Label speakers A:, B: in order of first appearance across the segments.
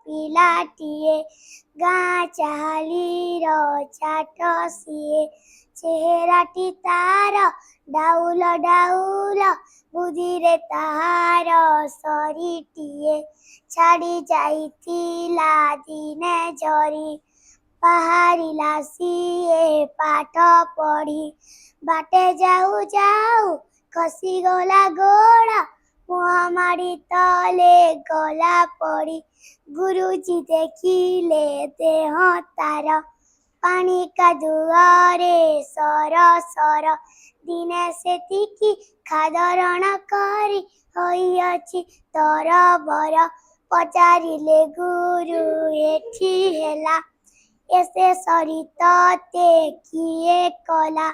A: ପିଲାଟିଏ ଗାଁ ଚାହାଲିର ଚାଟ ସିଏ ଚେହେରାଟି ତାର ଡାଉଲ ଡାଉଲ ବୁଦ୍ଧିରେ ତାହାର ସରିଟିଏ ଛାଡ଼ି ଯାଇଥିଲା ଦିନେ ଝରି ବାହାରିଲା ସିଏ ପାଠ ପଢ଼ି ବାଟେ ଯାଉ ଯାଉ ଖସିଗଲା ଗୋଡ଼ ମହାମାରୀ ତଳେ ଗଲା ପଡ଼ି ଗୁରୁଜୀ ଦେଖିଲେ ଦେହ ତାର ପାଣି କାଦୁଅରେ ସର ସର ଦିନେ ସେତିକି ଖାଦରଣ କରି ହୋଇଅଛି ତରବର ପଚାରିଲେ ଗୁରୁ ଏଠି ହେଲା ଏसे ସରି ତତେ କିଏ କଲା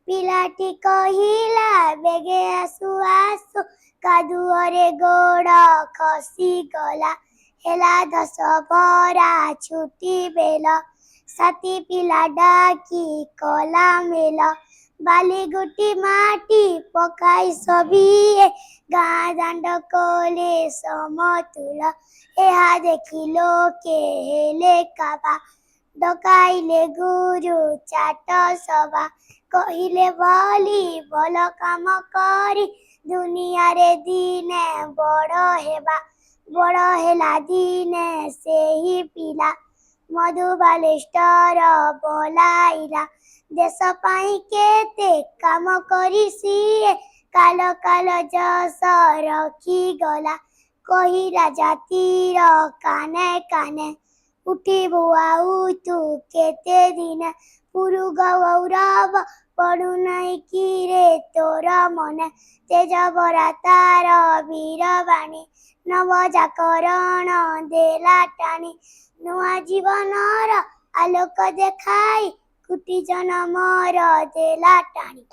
A: ପିଲାଟି କହିଲା ବେଗେ ଆସୁ ଆସୁ କାଦୁଅରେ ଗୋଡ଼ ଖସିଗଲା ହେଲା 10 ଭରା ଛୁଟି ବେଲ ସାଥୀ ପିଲା ଡାକି କଲା ମେଲ ବାଲିଗୁଟି ମାଟି ପକାଇ ସଭିଏ ଗାଁ ଦାଣ୍ଡ କଲେ ସମତୁଲ ଏହା ଦେଖି ଲୋକେ ହେଲେ କାବା ଡକାଇଲେ ଗୁରୁ ଚାଟ ସଭା କହିଲେ ଭଲି ଭଲ କାମ କରି ଦୁନିଆରେ ଦିନେ ବଡ଼ ହେବା ବଡ଼ ହେଲା ଦିନେ ସେହି ପିଲା ମଧୁବାଲେଶ୍ୱର ବୋଲାଇଲା ଦେଶ ପାଇଁ କେତେ କାମ କରି ସିଏ କାଲ କାଲ ଯଶ ରଖିଗଲା କହିଲା ଜାତିର କାନେ କାନେ ଉଠିବୁ ଆଉ ତୁ କେତେ ଦିନ ପୁରୁ ଗୌରବ ପଡ଼ୁନାହିଁ କିରେ ତୋର ମନେ ତେଜ ଭରା ତାର ବୀରବାଣୀ ନବଜାଗରଣ ଦେଲା ଟାଣି ନୂଆ ଜୀବନର ଆଲୋକ ଦେଖାଇ କୋଟି ଜନମର ଦେଲା ଟାଣି।